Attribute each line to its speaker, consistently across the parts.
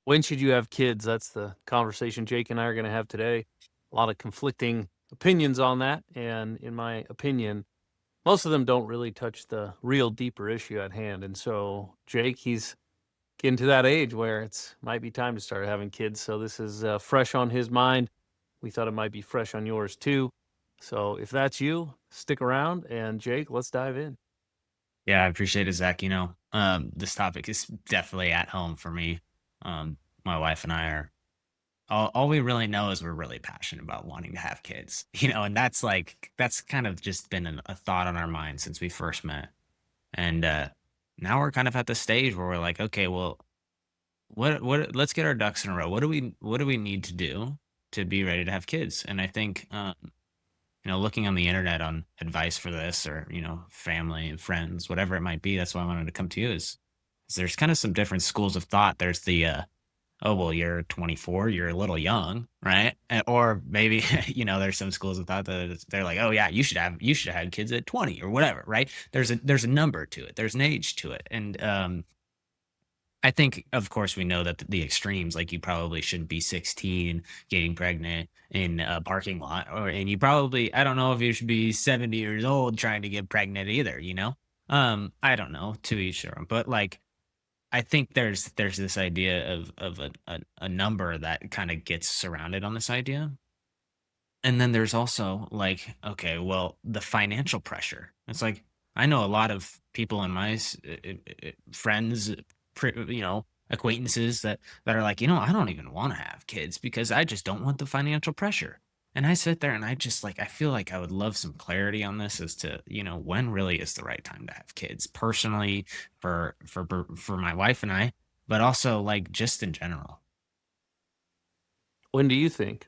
Speaker 1: When should you have kids? That's the conversation Jake and I are going to have today. A lot of conflicting opinions on that. And in my opinion, most of them don't really touch the real deeper issue at hand. And so Jake, he's getting to that age where it's might be time to start having kids. So this is fresh on his mind. We thought it might be fresh on yours too. So if that's you, stick around. And Jake, let's dive in.
Speaker 2: Yeah, I appreciate it, Zach. This topic is definitely at home for me. My wife and I are all we really know is we're really passionate about wanting to have kids, and that's kind of just been a thought on our mind since we first met. And now we're kind of at the stage where we're like, okay, well, let's get our ducks in a row. What do we need to do to be ready to have kids? And I think looking on the internet on advice for this or, family and friends, whatever it might be, that's why I wanted to come to you is there's kind of some different schools of thought. There's oh, well, you're 24, you're a little young, right? Or maybe, there's some schools of thought that they're like, oh yeah, you should have had kids at 20 or whatever, right? There's a number to it. There's an age to it. And, I think, of course, we know that the extremes, like you probably shouldn't be 16 getting pregnant in a parking lot, and you probably, I don't know if you should be 70 years old trying to get pregnant either, you know? I don't know, to each their own, but like, I think there's this idea of a number that kind of gets surrounded on this idea. And then there's also like, okay, well, the financial pressure. It's like, I know a lot of people in my friends, acquaintances that are like, I don't even want to have kids because I just don't want the financial pressure. And I sit there and I just like, I feel like I would love some clarity on this as to, when really is the right time to have kids personally for my wife and I, but also like just in general.
Speaker 1: When do you think?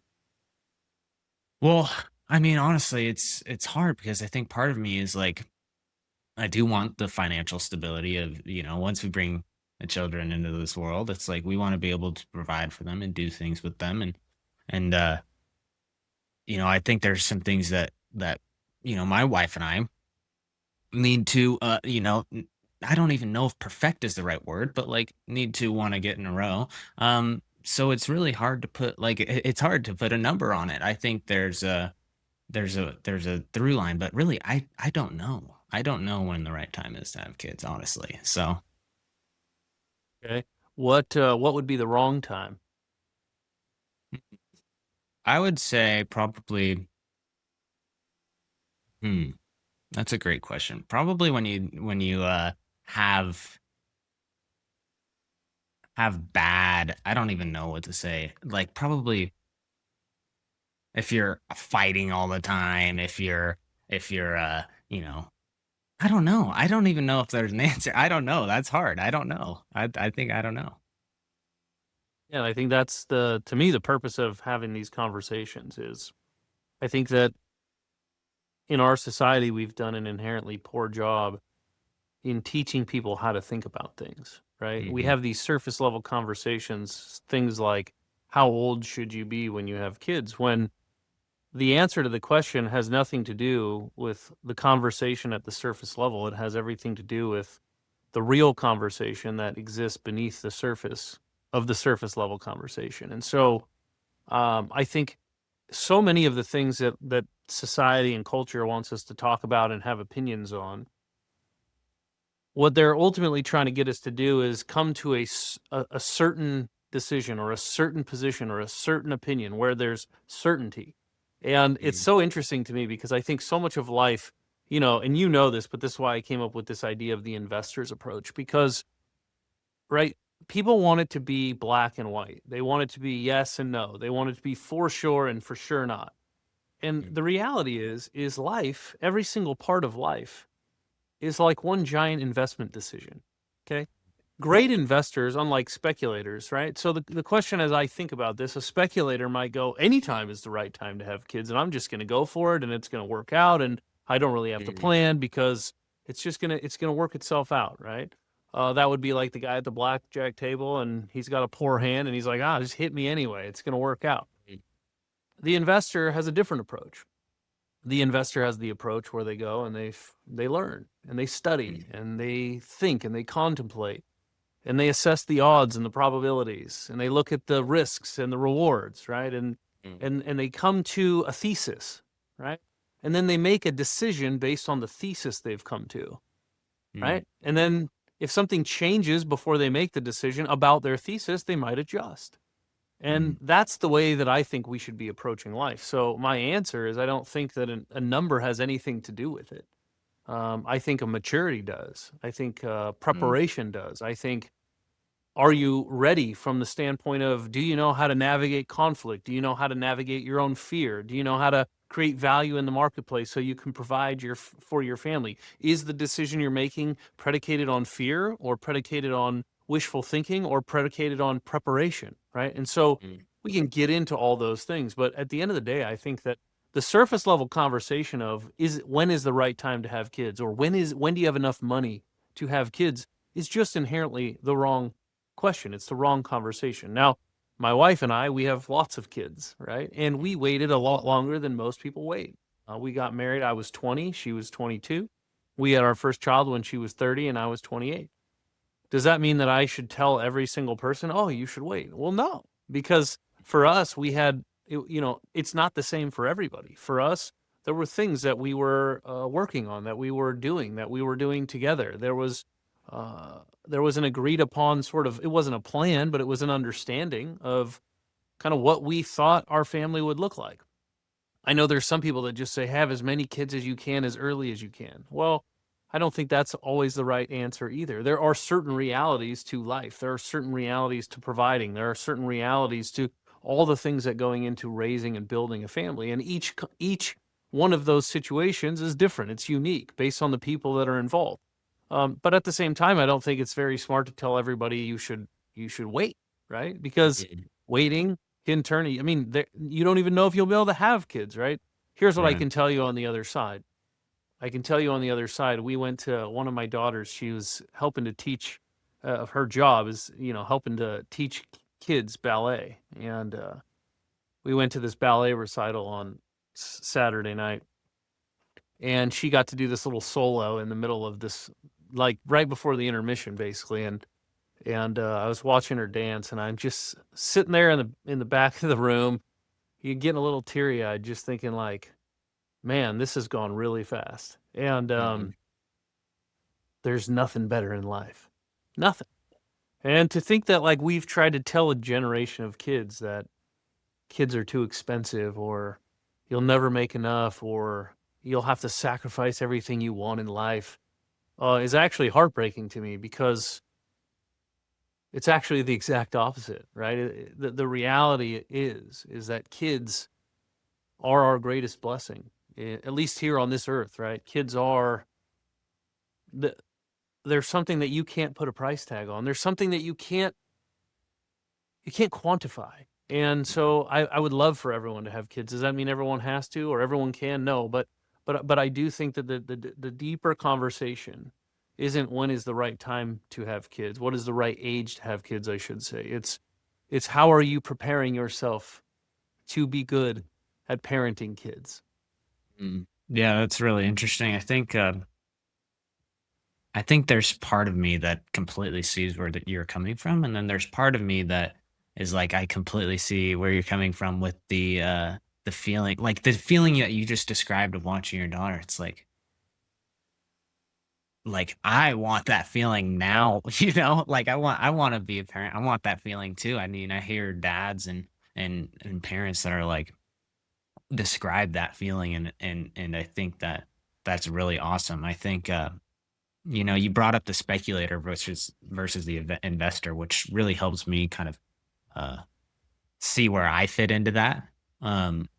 Speaker 2: Well, I mean, honestly, it's hard because I think part of me is like I do want the financial stability of, once we bring the children into this world, it's like we want to be able to provide for them and do things with them and I think there's some things that my wife and I need to I don't even know if perfect is the right word, but like need to want to get in a row. So it's really hard to put like it's hard to put a number on it. I think there's a through line, but really I don't know. I don't know when the right time is to have kids, honestly. So
Speaker 1: Okay. What would be the wrong time?
Speaker 2: I would say probably hmm, that's a great question. Probably when you have have bad, I don't even know what to say. Like probably if you're fighting all the time, if you're I don't know. I don't even know if there's an answer. I don't know. That's hard. I don't know. I think I don't know.
Speaker 1: Yeah, and I think that's to me, the purpose of having these conversations is I think that in our society, we've done an inherently poor job in teaching people how to think about things, right? We
Speaker 2: Mhm.
Speaker 1: have these surface level conversations, things like, how old should you be when you have kids? When the answer to the question has nothing to do with the conversation at the surface level. It has everything to do with the real conversation that exists beneath the surface of the surface level conversation. And so I think so many of the things that society and culture wants us to talk about and have opinions on, what they're ultimately trying to get us to do is come to a certain decision or a certain position or a certain opinion where there's certainty. And it's
Speaker 2: Mm.
Speaker 1: so interesting to me because I think so much of life, and you know this, but this is why I came up with this idea of the investor's approach because, right, people want it to be black and white. They want it to be yes and no. They want it to be for sure and for sure not. And
Speaker 2: Mm.
Speaker 1: the reality is life, every single part of life is like one giant investment decision. Okay. Great investors, unlike speculators, right? So the question as I think about this, a speculator might go, anytime is the right time to have kids, and I'm just gonna go for it and it's gonna work out, and I don't really have to
Speaker 2: Mhm.
Speaker 1: plan because it's gonna work itself out, right? That would be like the guy at the blackjack table and he's got a poor hand and he's like, just hit me anyway. It's gonna work out.
Speaker 2: Mm.
Speaker 1: The investor has a different approach. The investor has the approach where they go and they learn and they study
Speaker 2: Mm.
Speaker 1: and they think and they contemplate. and they assess the odds and the probabilities, and they look at the risks and the rewards, right?
Speaker 2: Mm,
Speaker 1: And they come to a thesis, right? And then they make a decision based on the thesis they've come to,
Speaker 2: mm,
Speaker 1: right? And then if something changes before they make the decision about their thesis, they might adjust. And
Speaker 2: mm,
Speaker 1: that's the way that I think we should be approaching life. So my answer is I don't think that a number has anything to do with it. I think a maturity does. I think
Speaker 2: mm,
Speaker 1: preparation does. I think, are you ready from the standpoint of, do you know how to navigate conflict? Do you know how to navigate your own fear? Do you know how to create value in the marketplace so you can provide for your family? Is the decision you're making predicated on fear, or predicated on wishful thinking, or predicated on preparation, right? And so
Speaker 2: mm,
Speaker 1: we can get into all those things, but at the end of the day, I think that the surface level conversation of, is when is the right time to have kids, or when do you have enough money to have kids, is just inherently the wrong question. It's the wrong conversation. Now, my wife and I, we have lots of kids, right? And we waited a lot longer than most people wait. We got married. I was 20, she was 22. We had our first child when she was 30 and I was 28. Does that mean that I should tell every single person, oh, you should wait? Well, no, because for us, it's not the same for everybody. For us, there were things that we were working on, that we were doing together. There was an agreed upon sort of, it wasn't a plan, but it was an understanding of kind of what we thought our family would look like. I know there's some people that just say, have as many kids as you can as early as you can. Well, I don't think that's always the right answer either. There are certain realities to life. There are certain realities to providing. There are certain realities to all the things that going into raising and building a family. And each one of those situations is different. It's unique based on the people that are involved. But at the same time, I don't think it's very smart to tell everybody you should wait, right? Because
Speaker 2: mm,
Speaker 1: waiting can turn. I mean, you don't even know if you'll be able to have kids, right? Here's what I
Speaker 2: right.
Speaker 1: can tell you on the other side. I can tell you on the other side. We went to one of my daughters. She was helping to teach. Her job is, helping to teach kids ballet, and we went to this ballet recital on Saturday night, and she got to do this little solo in the middle of this, like right before the intermission, basically, and I was watching her dance, and I'm just sitting there in the back of the room, you getting a little teary eyed, just thinking like, man, this has gone really fast, and
Speaker 2: Mm,
Speaker 1: there's nothing better in life, nothing. And to think that like we've tried to tell a generation of kids that kids are too expensive, or you'll never make enough, or you'll have to sacrifice everything you want in life, is actually heartbreaking to me, because it's actually the exact opposite, right? The reality is that kids are our greatest blessing, at least here on this earth, right? Kids are the there's something that you can't put a price tag on. There's something that you can't quantify. And
Speaker 2: mm,
Speaker 1: so I would love for everyone to have kids. Does that mean everyone has to, or everyone can? No, but I do think that the deeper conversation isn't when is the right time to have kids. What is the right age to have kids, I should say. It's how are you preparing yourself to be good at parenting kids?
Speaker 2: mm. Yeah, that's really interesting. I think there's part of me that completely sees where that you're coming from, and then there's part of me that is like, I completely see where you're coming from with the feeling, like the feeling that you just described of watching your daughter. It's like I want that feeling now, like I want to be a parent. I want that feeling too. I mean, I hear dads and parents that are like describe that feeling, and I think that that's really awesome. I think you brought up the speculator versus the investor, which really helps me kind of uh, see where I fit into that.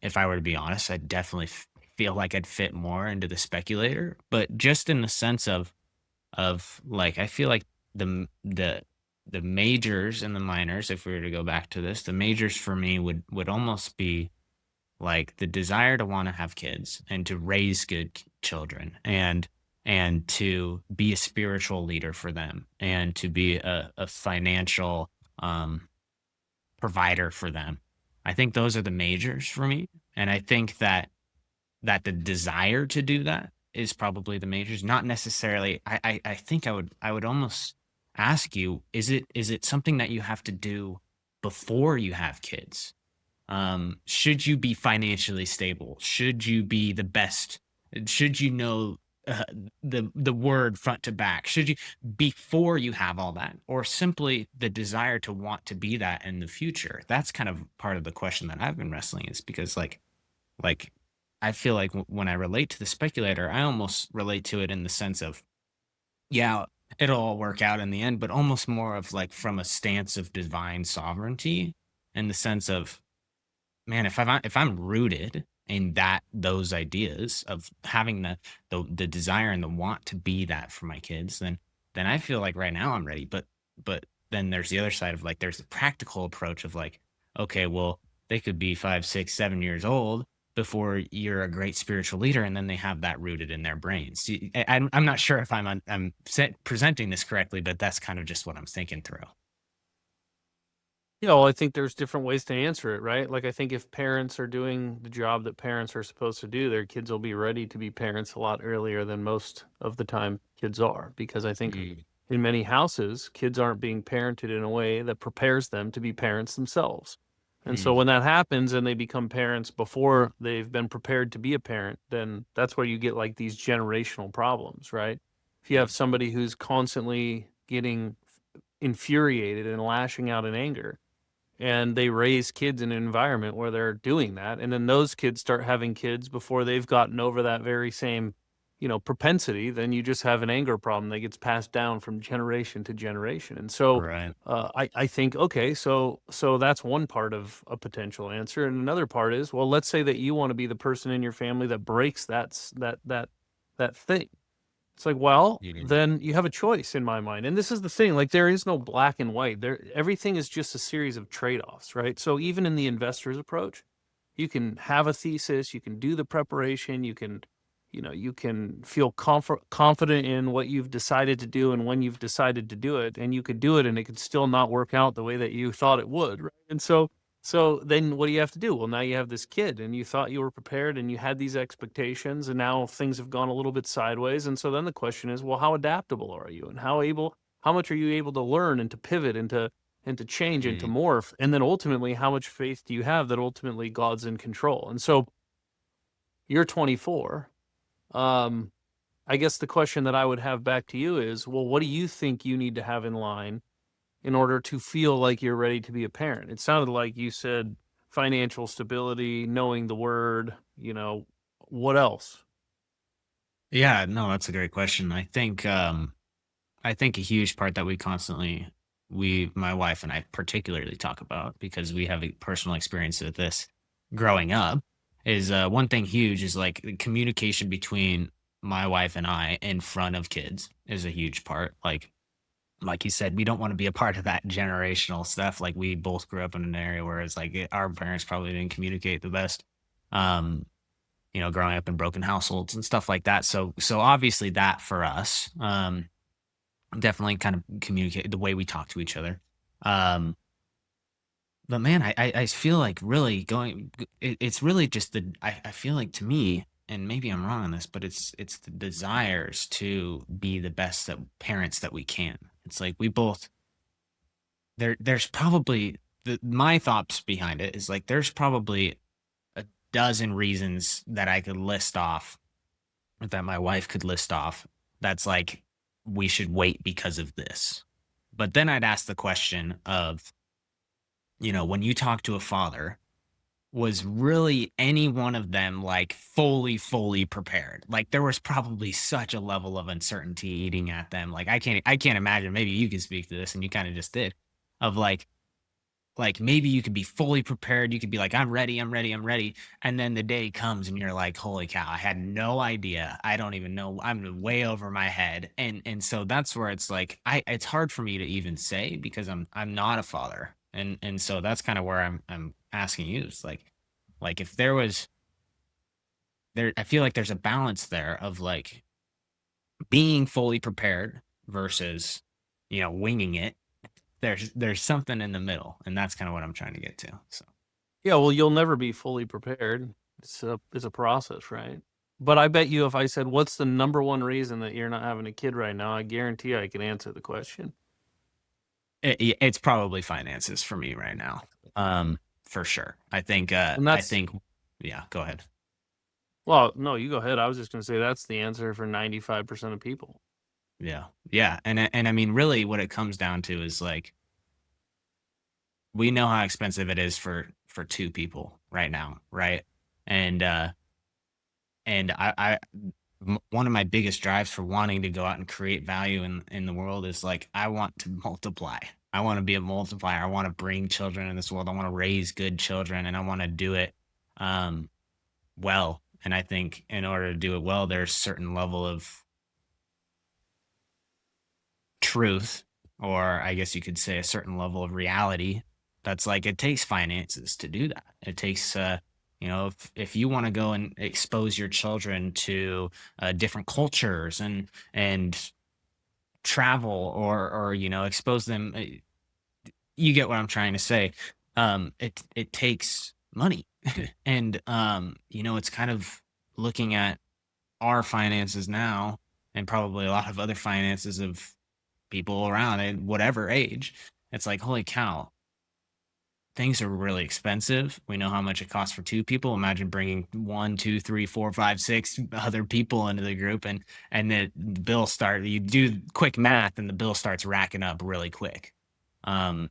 Speaker 2: If I were to be honest, I definitely feel like I'd fit more into the speculator, but just in the sense of like I feel like the majors and the minors, if we were to go back to this, the majors for me would almost be like the desire to want to have kids and to raise good children and to be a spiritual leader for them and to be a financial um, provider for them. I think those are the majors for me, and I think that the desire to do that is probably the majors, not necessarily. I think I would almost. ask you, is it something that you have to do before you have kids? Should you be financially stable? Should you be the best? Should you know uh, the word front to back? Should you, before you have all that, or simply the desire to want to be that in the future? That's kind of part of the question that I've been wrestling, is because like I feel like when I relate to the speculator, I almost relate to it in the sense of, yeah, it'll all work out in the end, but almost more of like from a stance of divine sovereignty, in the sense of, man, if I'm rooted in those ideas of having the desire and the want to be that for my kids, then I feel like right now I'm ready. But then there's the other side of like, there's the practical approach of like, okay, well, they could be 5, 6, 7 years old before you're a great spiritual leader, and then they have that rooted in their brains. I'm not sure if presenting this correctly, but that's kind of just what I'm thinking through.
Speaker 1: Yeah, well, I think there's different ways to answer it, right? Like, I think if parents are doing the job that parents are supposed to do, their kids will be ready to be parents a lot earlier than most of the time kids are. Because I think
Speaker 2: Mm,
Speaker 1: in many houses, kids aren't being parented in a way that prepares them to be parents themselves. And so
Speaker 2: mm,
Speaker 1: when that happens and they become parents before they've been prepared to be a parent, then that's where you get like these generational problems, right? If you have
Speaker 2: mm,
Speaker 1: somebody who's constantly getting infuriated and lashing out in anger, and they raise kids in an environment where they're doing that, and then those kids start having kids before they've gotten over that very same, propensity, then you just have an anger problem that gets passed down from generation to generation. And so
Speaker 2: right.
Speaker 1: I think, okay, so that's one part of a potential answer, and another part is, well, let's say that you want to be the person in your family that breaks that thing. It's like, well,
Speaker 2: Mm,
Speaker 1: then you have a choice in my mind. And this is the thing, like there is no black and white. There everything is just a series of trade-offs, right? So even in the investor's approach, you can have a thesis, you can do the preparation, you can feel confident in what you've decided to do and when you've decided to do it, and you could do it and it could still not work out the way that you thought it would, right? And so then what do you have to do? Well, now you have this kid and you thought you were prepared and you had these expectations, and now things have gone a little bit sideways. And so then the question is, well, how adaptable are you, and how much are you able to learn and to pivot and to change and to
Speaker 2: mm.
Speaker 1: morph? And then ultimately, how much faith do you have that ultimately God's in control? And so you're 24. Um, I guess the question that I would have back to you is, well, what do you think you need to have in line in order to feel like you're ready to be a parent? It sounded like you said financial stability, knowing the word, what else?
Speaker 2: Yeah, no, that's a great question. I think a huge part that my wife and I particularly talk about, because we have a personal experience with this growing up, is one thing huge is like the communication between my wife and I in front of kids is a huge part. Like you said, we don't want to be a part of that generational stuff. Like, we both grew up in an area where it's like our parents probably didn't communicate the best. Um, growing up in broken households and stuff like that. So obviously that for us, definitely kind of communicate the way we talk to each other. Um, but man, I feel like really it's really just I feel like, to me, and maybe I'm wrong on this, but it's the desires to be the best that parents that we can. It's like we both there's probably my thoughts behind it is like there's probably a dozen reasons that I could list off, that my wife could list off, that's like, we should wait because of this. But then I'd ask the question of, when you talk to a father, was really any one of them like fully prepared? Like, there was probably such a level of uncertainty eating at them. Like, I can't imagine, maybe you could speak to this and you kind of just did, of like maybe you could be fully prepared. You could be like, I'm ready, I'm ready, I'm ready. And then the day comes and you're like, holy cow, I had no idea. I don't even know. I'm way over my head. And so that's where it's like, it's hard for me to even say, because I'm not a father. And so that's kind of where I'm asking you. It's like if there was there, I feel like there's a balance there of like being fully prepared versus, winging it. There's something in the middle, and that's kind of what I'm trying to get to. So
Speaker 1: Yeah, well, you'll never be fully prepared. It's a process, right? But I bet you if I said, what's the number one reason that you're not having a kid right now, I guarantee I could answer the question.
Speaker 2: It's probably finances for me right now. For sure.
Speaker 1: And
Speaker 2: I
Speaker 1: that's,
Speaker 2: think, yeah, go ahead.
Speaker 1: well, no, you go ahead. I was just going to say that's the answer for 95% of people.
Speaker 2: Yeah. Yeah. And I mean, really what it comes down to is like, we know how expensive it is for two people right now. Right. And, one of my biggest drives for wanting to go out and create value in the world is like, I want to multiply. I want to be a multiplier. I want to bring children in this world. I want to raise good children, and I want to do it um, well. And I think in order to do it well, there's a certain level of truth, or I guess you could say a certain level of reality. That's like it takes finances to do that. It takes, if you want to go and expose your children to different cultures and travel or expose them, you get what I'm trying to say. It takes money, and it's kind of looking at our finances now, and probably a lot of other finances of people around at whatever age. It's like, holy cow, things are really expensive. We know how much it costs for two people. Imagine bringing one, two, three, four, five, six other people into the group, and the bill start. You do quick math, and the bill starts racking up really quick. I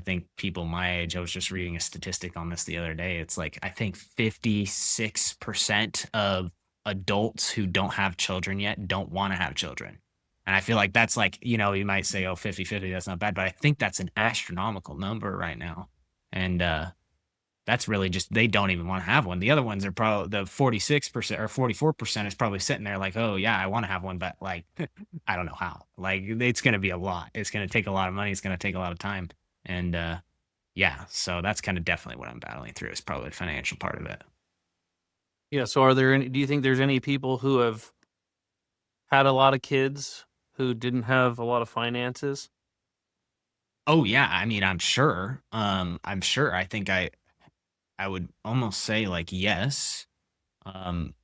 Speaker 2: think people my age. I was just reading a statistic on this the other day. It's like I think 56% of adults who don't have children yet don't want to have children. And I feel like that's like, you might say, oh, 50-50, that's not bad. But I think that's an astronomical number right now. And that's really just, they don't even want to have one. The other ones are probably the 46% or 44% is probably sitting there like, oh, yeah, I want to have one. But like, I don't know how. Like, it's going to be a lot. It's going to take a lot of money. It's going to take a lot of time. And yeah, so that's kind of definitely what I'm battling through is probably the financial part of it.
Speaker 1: Yeah. So do you think there's any people who have had a lot of kids who didn't have a lot of finances?
Speaker 2: Oh yeah, I mean, I'm sure. I'm sure. I think I would almost say like yes. Um,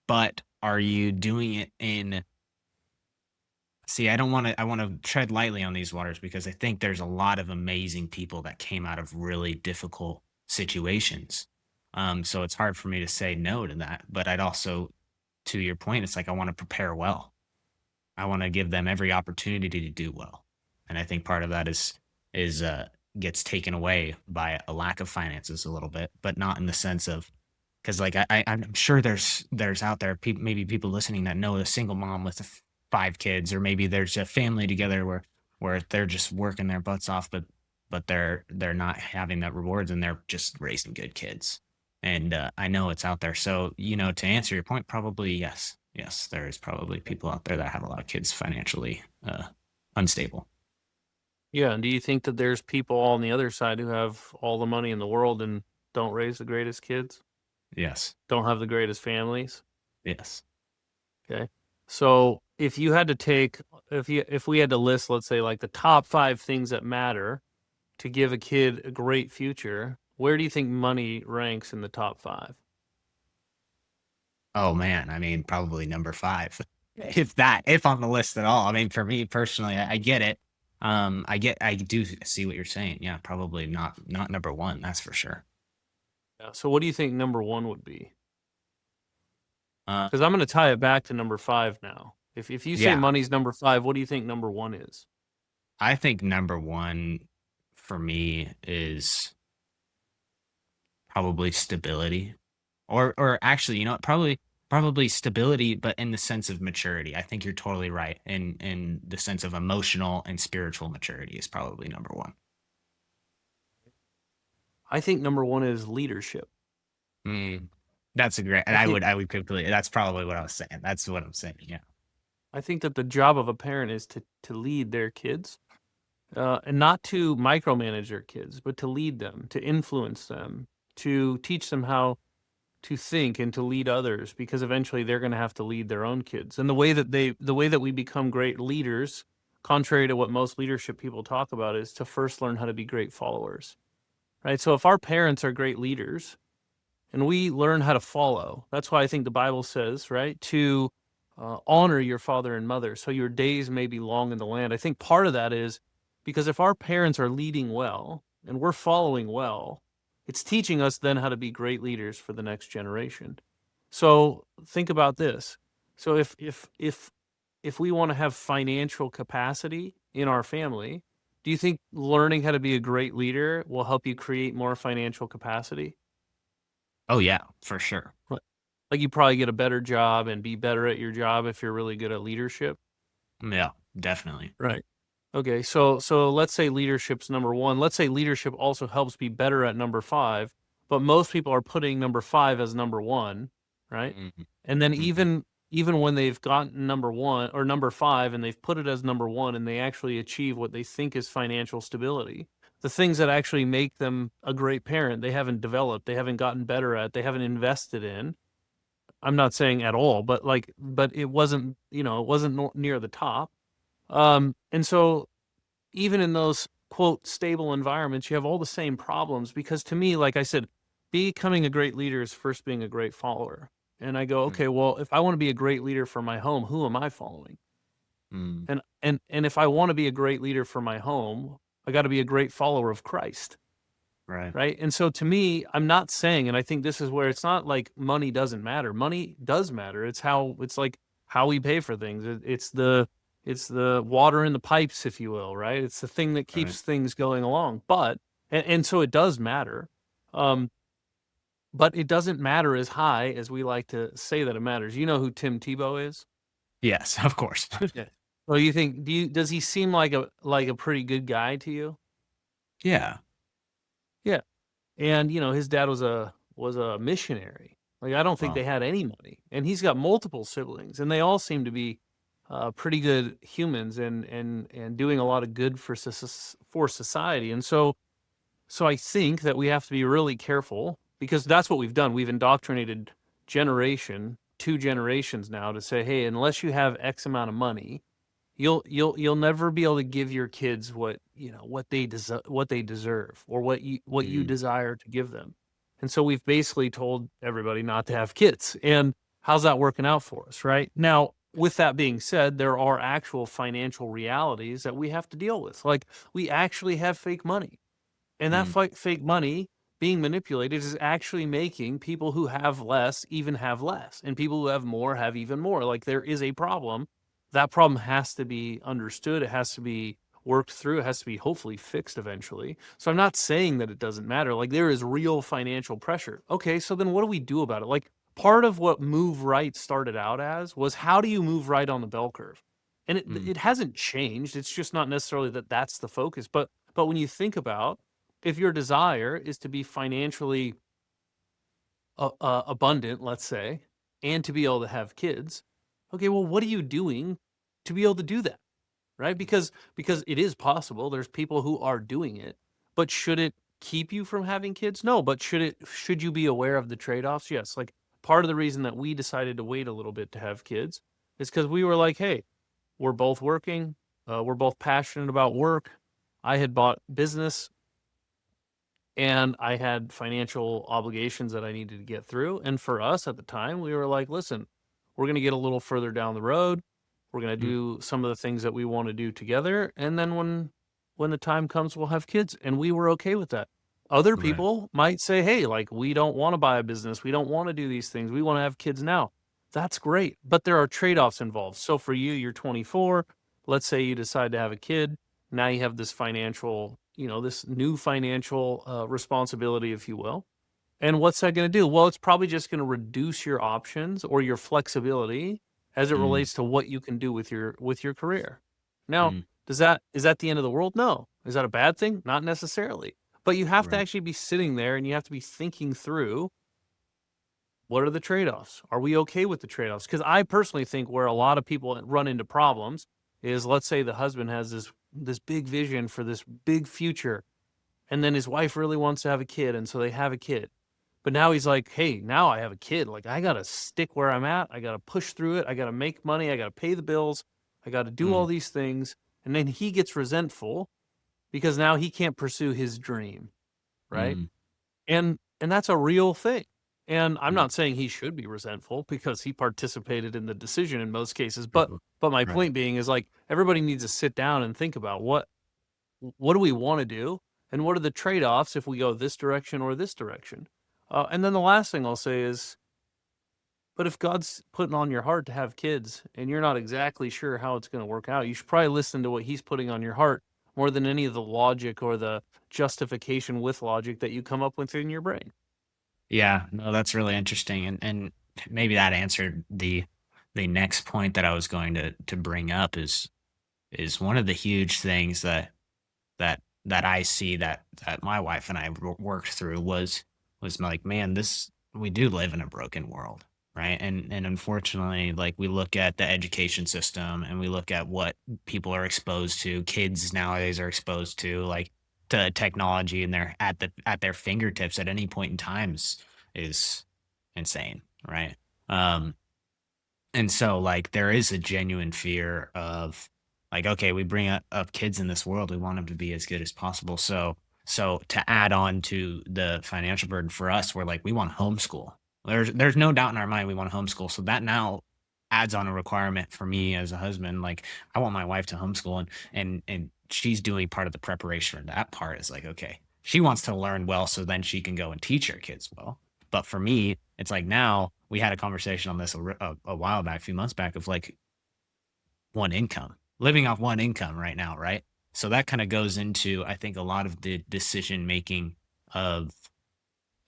Speaker 2: but are you doing it in See, I want to tread lightly on these waters because I think there's a lot of amazing people that came out of really difficult situations. So it's hard for me to say no to that, but I'd also, to your point, it's like I want to prepare well. I want to give them every opportunity to do well. And I think part of that is gets taken away by a lack of finances a little bit, but not in the sense of, because like I'm sure there's out there maybe people listening that know a single mom with five kids, or maybe there's a family together where they're just working their butts off, but they're not having that rewards and they're just raising good kids. And I know it's out there. So to answer your point, probably yes, yes, there is probably people out there that have a lot of kids financially unstable.
Speaker 1: Yeah. And do you think that there's people on the other side who have all the money in the world and don't raise the greatest kids,
Speaker 2: Yes,
Speaker 1: don't have the greatest families?
Speaker 2: yes.
Speaker 1: Okay. So if you had to take, if we had to list, let's say, like the top 5 things that matter to give a kid a great future, where do you think money ranks in the top 5?
Speaker 2: Oh man, I mean, probably number 5. If on the list at all. I mean, for me personally, I get it. I do see what you're saying. Yeah, probably not number 1, that's for sure.
Speaker 1: Yeah. So what do you think number 1 would be?
Speaker 2: Uh,
Speaker 1: Because I'm going to tie it back to number 5 now. If you say
Speaker 2: yeah,
Speaker 1: money's number 5, what do you think number 1 is?
Speaker 2: I think number 1 for me is probably stability. Or actually, probably stability, but in the sense of maturity. I think you're totally right. In the sense of emotional and spiritual maturity is probably number 1.
Speaker 1: I think number 1 is leadership.
Speaker 2: Mm, that's a great, and
Speaker 1: I think
Speaker 2: I would completely, that's probably what I was saying. That's what I'm saying. Yeah.
Speaker 1: I think that the job of a parent is to lead their kids, and not to micromanage their kids, but to lead them, to influence them, to teach them how to think and to lead others, because eventually they're going to have to lead their own kids. And the way that we become great leaders, contrary to what most leadership people talk about, is to first learn how to be great followers. Right? So if our parents are great leaders and we learn how to follow, that's why I think the Bible says, right, to honor your father and mother so your days may be long in the land. I think part of that is because if our parents are leading well and we're following well, it's teaching us then how to be great leaders for the next generation. So think about this. So if we want to have financial capacity in our family, do you think learning how to be a great leader will help you create more financial capacity?
Speaker 2: Oh yeah, for sure.
Speaker 1: Right. Like you probably get a better job and be better at your job if you're really good at leadership.
Speaker 2: Yeah, definitely.
Speaker 1: Right. Okay, so let's say leadership's number one. Let's say leadership also helps be better at number five, but most people are putting number five as number one, right?
Speaker 2: Mhm,
Speaker 1: And then
Speaker 2: mhm,
Speaker 1: even when they've gotten number one or number five and they've put it as number one and they actually achieve what they think is financial stability, the things that actually make them a great parent, they haven't developed, they haven't gotten better at, they haven't invested in. I'm not saying at all, but but it wasn't, it wasn't near the top. And so even in those quote stable environments, you have all the same problems because to me, like I said, becoming a great leader is first being a great follower. And I go,
Speaker 2: mm,
Speaker 1: okay, well, if I want to be a great leader for my home, who am I following?
Speaker 2: mm.
Speaker 1: And if I want to be a great leader for my home, I got to be a great follower of Christ.
Speaker 2: Right.
Speaker 1: Right. And so to me, I'm not saying, and I think this is where it's not like money doesn't matter. Money does matter. It's like how we pay for things. It's the water in the pipes, if you will, right? It's the thing that
Speaker 2: Right.
Speaker 1: keeps things going along. And so it does matter. Um, but it doesn't matter as high as we like to say that it matters. You know who Tim Tebow is?
Speaker 2: Yes, of course.
Speaker 1: Yeah. Well, does he seem like a pretty good guy to you?
Speaker 2: Yeah.
Speaker 1: Yeah. And, his dad was a missionary. Like, I don't think
Speaker 2: Well.
Speaker 1: they had any money, and he's got multiple siblings, and they all seem to be, pretty good humans and doing a lot of good for society, and so I think that we have to be really careful because that's what we've done. We've indoctrinated 2 generations now to say, "Hey, unless you have X amount of money, you'll never be able to give your kids what they deserve or what you
Speaker 2: Mm,
Speaker 1: desire to give them." And so we've basically told everybody not to have kids. And how's that working out for us, right? Now, with that being said, there are actual financial realities that we have to deal with. Like we actually have fake money. And that
Speaker 2: mm,
Speaker 1: fake money being manipulated is actually making people who have less even have less, and people who have more have even more. Like there is a problem. That problem has to be understood. It has to be worked through. It has to be hopefully fixed eventually. So I'm not saying that it doesn't matter. Like there is real financial pressure. Okay, so then what do we do about it? Like part of what Move Right started out as was how do you move right on the bell curve? And it
Speaker 2: mm,
Speaker 1: it hasn't changed. It's just not necessarily that that's the focus. But when you think about if your desire is to be financially abundant, let's say, and to be able to have kids, okay, well, what are you doing to be able to do that, right? Because it is possible. There's people who are doing it, but should it keep you from having kids? No, but should you be aware of the trade-offs? Yes. Like part of the reason that we decided to wait a little bit to have kids is because we were like, hey, we're both working, we're both passionate about work. I had bought business and I had financial obligations that I needed to get through. And for us at the time, we were like, listen, we're going to get a little further down the road. We're going to
Speaker 2: mm.
Speaker 1: do some of the things that we want to do together. And then when the time comes, we'll have kids. And we were okay with that. Other
Speaker 2: Right.
Speaker 1: people might say, hey, like, we don't want to buy a business. We don't want to do these things. We want to have kids now. That's great. But there are trade offs involved. So for you, you're 24. Let's say you decide to have a kid. Now you have this new financial responsibility, if you will. And what's that going to do? Well, it's probably just going to reduce your options or your flexibility as it
Speaker 2: Mm,
Speaker 1: relates to what you can do with your career. Now,
Speaker 2: mm.
Speaker 1: is that the end of the world? No. Is that a bad thing? Not necessarily. But you have to
Speaker 2: Right.
Speaker 1: actually be sitting there and you have to be thinking through what are the trade-offs? Are we okay with the trade-offs? Because I personally think where a lot of people run into problems is let's say the husband has this big vision for this big future and then his wife really wants to have a kid and so they have a kid. But now he's like, "Hey, now I have a kid. Like I got to stick where I'm at. I got to push through it. I got to make money. I got to pay the bills. I got to do all
Speaker 2: Mm,
Speaker 1: these things." And then he gets resentful because now he can't pursue his dream, right?
Speaker 2: mm.
Speaker 1: And that's a real thing. And I'm
Speaker 2: Mm,
Speaker 1: not saying he should be resentful because he participated in the decision in most cases. But
Speaker 2: mhm.
Speaker 1: my
Speaker 2: Right.
Speaker 1: point being is like everybody needs to sit down and think about what do we want to do and what are the trade-offs if we go this direction or this direction. And then the last thing I'll say is, but if God's putting on your heart to have kids and you're not exactly sure how it's going to work out, you should probably listen to what he's putting on your heart more than any of the logic or the justification with logic that you come up with in your brain.
Speaker 2: Yeah, no, that's really interesting, and maybe that answered the next point that I was going to bring up is one of the huge things that I see that my wife and I worked through was like, man, this we do live in a broken world, right? And unfortunately, like we look at the education system and we look at what people are exposed to, kids nowadays are exposed to technology, and they're at their fingertips at any point in time is insane, right? Um, and so, like, there is a genuine fear of, like, okay, we bring up kids in this world, we want them to be as good as possible. So to add on to the financial burden for us, we're like, we want homeschool. There's no doubt in our mind we want to homeschool. So that now adds on a requirement for me as a husband. Like, I want my wife to homeschool, and she's doing part of the preparation. That part is like, okay, she wants to learn well, so then she can go and teach her kids well. But for me, it's like now we had a conversation on this a while back, a few months back, of like one income, living off one income right now, right? So that kind of goes into, I think, a lot of the decision making of,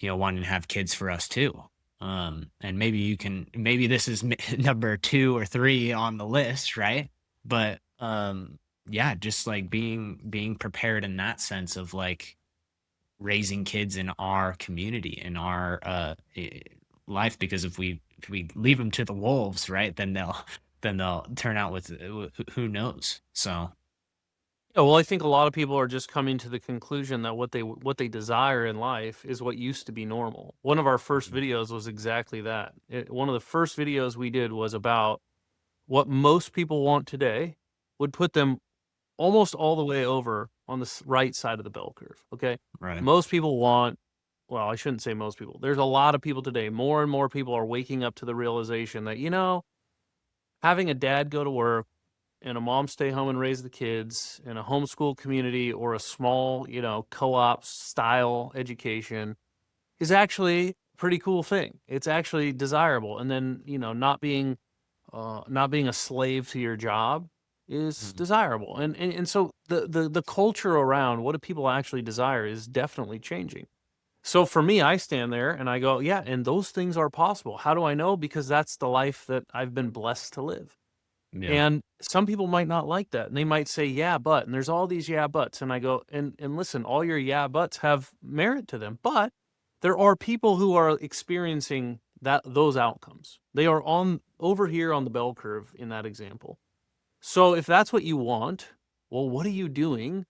Speaker 2: wanting to have kids for us too. And maybe this is number 2 or 3 on the list, right? But yeah, just like being prepared in that sense of like raising kids in our community, in our life, because if we leave them to the wolves, right, then they'll turn out with who knows. So
Speaker 1: Yeah, well, I think a lot of people are just coming to the conclusion that what they desire in life is what used to be normal. One of our first
Speaker 2: mhm,
Speaker 1: videos was exactly that. One of the first videos we did was about what most people want today would put them almost all the way over on the right side of the bell curve. Okay.
Speaker 2: right.
Speaker 1: Most people want, well, I shouldn't say most people. There's a lot of people today. More and more people are waking up to the realization that, having a dad go to work and a mom stay home and raise the kids in a homeschool community or a small, co-op style education is actually a pretty cool thing. It's actually desirable. And then, not being a slave to your job is
Speaker 2: Mhm.
Speaker 1: desirable. And so the culture around what do people actually desire is definitely changing. So for me, I stand there and I go, yeah, and those things are possible. How do I know? Because that's the life that I've been blessed to live.
Speaker 2: Yeah.
Speaker 1: And some people might not like that. And they might say, yeah, but, and there's all these yeah, buts. And I go, and listen, all your yeah, buts have merit to them. But there are people who are experiencing those outcomes. They are on over here on the bell curve in that example. So if that's what you want, well, what are you doing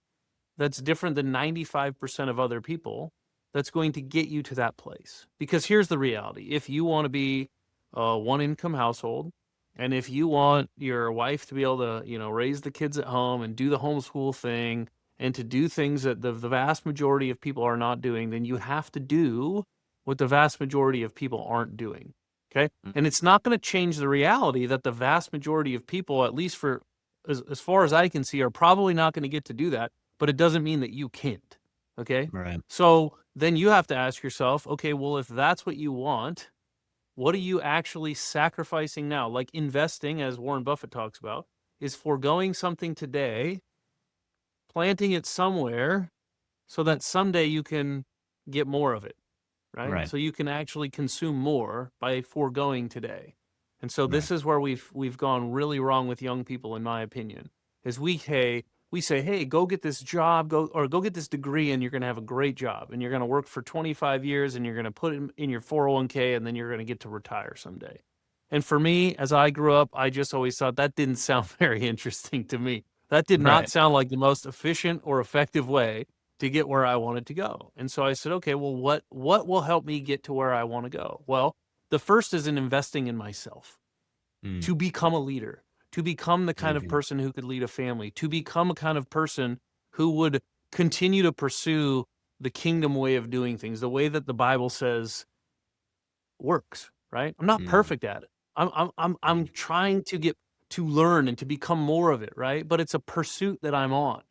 Speaker 1: that's different than 95% of other people that's going to get you to that place? Because here's the reality. If you want to be a one income household, and if you want your wife to be able to, raise the kids at home and do the homeschool thing and to do things that the vast majority of people are not doing, then you have to do what the vast majority of people aren't doing. Okay.
Speaker 2: Mm,
Speaker 1: And it's not going to change the reality that the vast majority of people, at least for as far as I can see, are probably not going to get to do that, but it doesn't mean that you can't. Okay.
Speaker 2: right.
Speaker 1: So then you have to ask yourself, okay, well, if that's what you want, what are you actually sacrificing now? Like investing, as Warren Buffett talks about, is foregoing something today, planting it somewhere so that someday you can get more of it, right?
Speaker 2: Right.
Speaker 1: So you can actually consume more by foregoing today. And so
Speaker 2: Right.
Speaker 1: this is where we've gone really wrong with young people, in my opinion. Is we say, hey, go get this job, go get this degree, and you're going to have a great job, and you're going to work for 25 years, and you're going to put it in your 401k, and then you're going to get to retire someday. And for me, as I grew up, I just always thought that didn't sound very interesting to me. That did not
Speaker 2: Right.
Speaker 1: sound like the most efficient or effective way to get where I wanted to go. And so I said, okay, well, what will help me get to where I want to go? Well, the first is in investing in myself
Speaker 2: Mm,
Speaker 1: to become a leader, to become the kind
Speaker 2: very
Speaker 1: of
Speaker 2: good.
Speaker 1: person who could lead a family, to become a kind of person who would continue to pursue the kingdom way of doing things, the way that the Bible says works, right? I'm not
Speaker 2: Mm,
Speaker 1: perfect at it. I'm
Speaker 2: mm,
Speaker 1: trying to get to learn and to become more of it, right? But it's a pursuit that I'm on,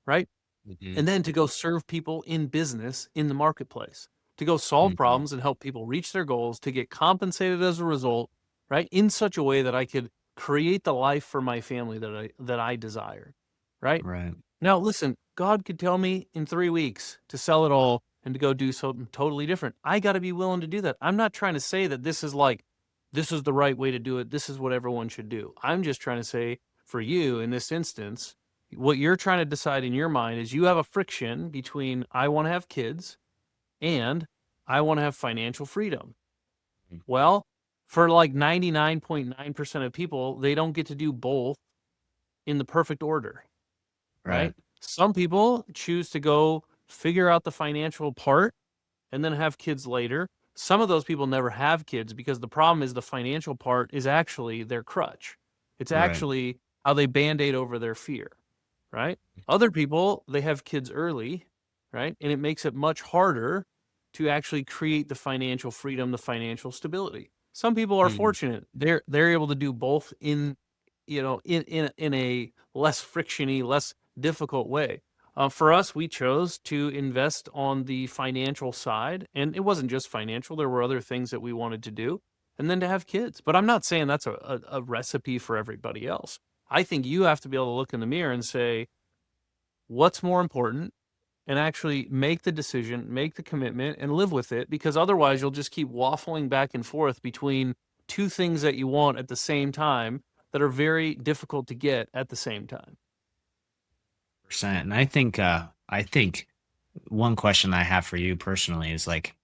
Speaker 1: right?
Speaker 2: mhm,
Speaker 1: And then to go serve people in business in the marketplace, to go solve
Speaker 2: mhm.
Speaker 1: problems and help people reach their goals, to get compensated as a result, right? In such a way that I could create the life for my family that I desire, right?
Speaker 2: Right.
Speaker 1: Now, listen, God could tell me in 3 weeks to sell it all and to go do something totally different. I got to be willing to do that. I'm not trying to say that this is the right way to do it. This is what everyone should do. I'm just trying to say for you in this instance, what you're trying to decide in your mind is you have a friction between I want to have kids and I want to have financial freedom.
Speaker 2: Mm,
Speaker 1: Well, for like 99.9% of people, they don't get to do both in the perfect order,
Speaker 2: right.
Speaker 1: right? Some people choose to go figure out the financial part and then have kids later. Some of those people never have kids because the problem is the financial part is actually their crutch. It's
Speaker 2: Right.
Speaker 1: actually how they band-aid over their fear, right? Other people, they have kids early, right? And it makes it much harder to actually create the financial freedom, the financial stability. Some people are
Speaker 2: Mm,
Speaker 1: fortunate. They're able to do both in, in a less frictiony, less difficult way. For us, we chose to invest on the financial side, and it wasn't just financial. There were other things that we wanted to do, and then to have kids. But I'm not saying that's a recipe for everybody else. I think you have to be able to look in the mirror and say, what's more important? And actually make the decision, make the commitment, and live with it, because otherwise you'll just keep waffling back and forth between two things that you want at the same time that are very difficult to get at the same time.
Speaker 2: percent. And I think one question I have for you personally is like,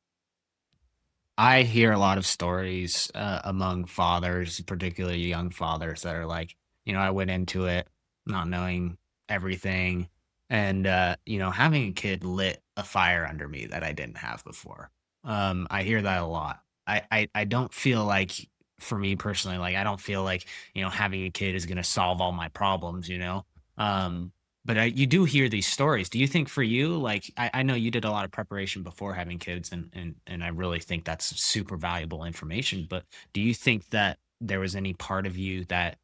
Speaker 2: I hear a lot of stories among fathers, particularly young fathers, that are like, I went into it not knowing everything. And, having a kid lit a fire under me that I didn't have before. I hear that a lot. I don't feel like, for me personally, like, I don't feel like, having a kid is going to solve all my problems. Um, but you do hear these stories. Do you think for you, like, I know you did a lot of preparation before having kids, and I really think that's super valuable information. But do you think that there was any part of you that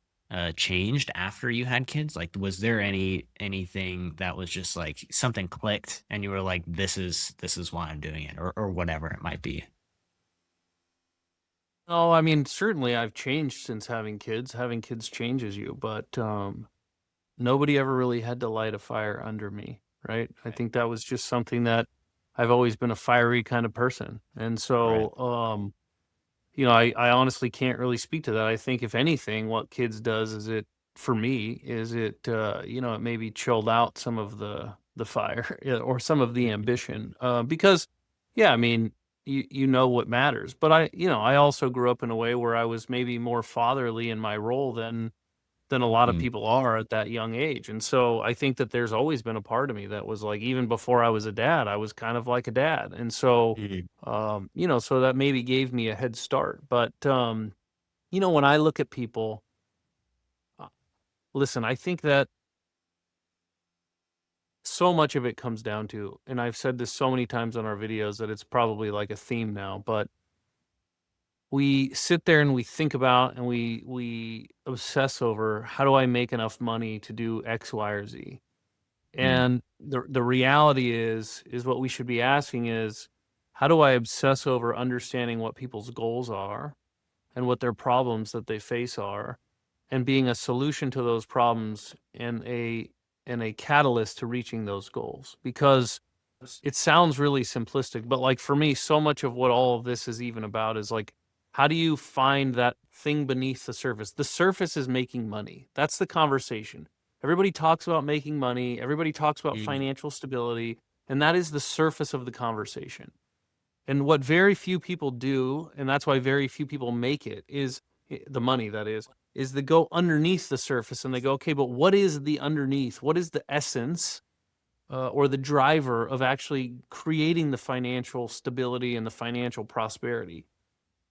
Speaker 2: changed after you had kids? Like, was there anything that was just like something clicked, and you were like, this is why I'm doing it, or whatever it might be?
Speaker 1: Oh, I mean, certainly I've changed since having kids. Having kids changes you, but nobody ever really had to light a fire under me, right? I
Speaker 2: Right.
Speaker 1: think that was just something that I've always been a fiery kind of person. And
Speaker 2: Right.
Speaker 1: so, I honestly can't really speak to that. I think if anything, what kids does is for me, it maybe chilled out some of the fire yeah, or some of the
Speaker 2: Mhm.
Speaker 1: ambition. Because, yeah, I mean, you know what matters. But I also grew up in a way where I was maybe more fatherly in my role than a lot of
Speaker 2: Mm.
Speaker 1: people are at that young age. And so I think that there's always been a part of me that was like, even before I was a dad, I was kind of like a dad. And so,
Speaker 2: Mhm.
Speaker 1: so that maybe gave me a head start. But, when I look at people, uh, listen, I think that so much of it comes down to, and I've said this so many times on our videos that it's probably like a theme now, but we sit there and we think about and we obsess over how do I make enough money to do X, Y, or Z.
Speaker 2: Mm.
Speaker 1: And the reality is what we should be asking is, how do I obsess over understanding what people's goals are and what their problems that they face are, and being a solution to those problems and a catalyst to reaching those goals? Because it sounds really simplistic, but like for me, so much of what all of this is even about is like, how do you find that thing beneath the surface? The surface is making money. That's the conversation. Everybody talks about making money, everybody talks about
Speaker 2: Mm.
Speaker 1: financial stability, and that is the surface of the conversation. And what very few people do, and that's why very few people make it, is the money that is they go underneath the surface and they go, okay, but what is the underneath? What is the essence or the driver of actually creating the financial stability and the financial prosperity?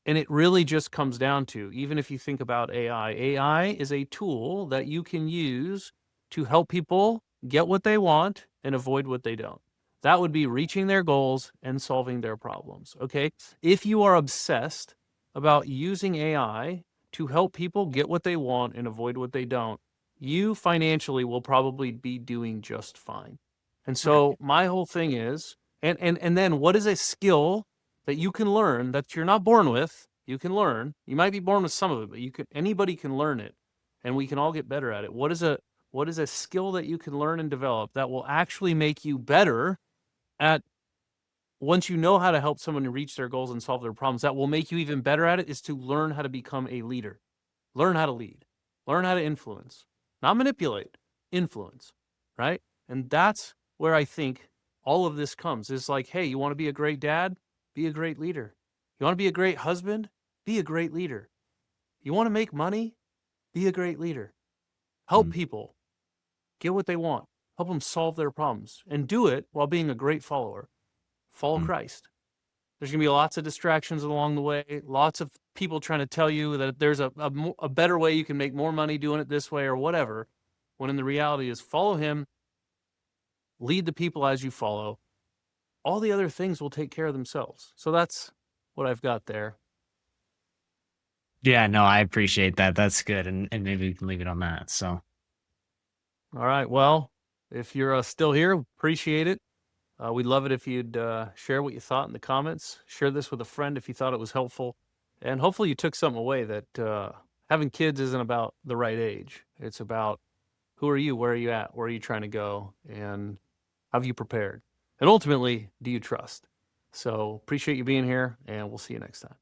Speaker 1: And it really just comes down to, even if you think about AI is a tool that you can use to help people get what they want and avoid what they don't. That would be reaching their goals and solving their problems. Okay. If you are obsessed about using AI to help people get what they want and avoid what they don't, you financially will probably be doing just fine. And so
Speaker 2: Right.
Speaker 1: my whole thing is, and then what is a skill that you can learn that you're not born with? You can learn. You might be born with some of it, but anybody can learn it, and we can all get better at it. What is a skill that you can learn and develop that will actually make you better at, once you know how to help someone reach their goals and solve their problems, that will make you even better at it, is to learn how to become a leader. Learn how to lead. Learn how to influence. Not manipulate, influence, right? And that's where I think all of this comes. Is like, hey, you want to be a great dad? Be a great leader. You want to be a great husband? Be a great leader. You want to make money? Be a great leader. Help
Speaker 2: Mm,
Speaker 1: people get what they want. Help them solve their problems, and do it while being a great follower. Follow
Speaker 2: mm,
Speaker 1: Christ. There's going to be lots of distractions along the way, lots of people trying to tell you that there's a better way, you can make more money doing it this way or whatever, when in the reality is follow him, lead the people as you follow. All the other things will take care of themselves. So that's what I've got there.
Speaker 2: yeah, no, I appreciate that. That's good, and maybe we can leave it on that. So,
Speaker 1: All right. Well, if you're still here, appreciate it. We'd love it if you'd share what you thought in the comments. Share this with a friend if you thought it was helpful. And hopefully you took something away, that having kids isn't about the right age. It's about, who are you? Where are you at? Where are you trying to go? And have you prepared? And ultimately, do you trust? So appreciate you being here, and we'll see you next time.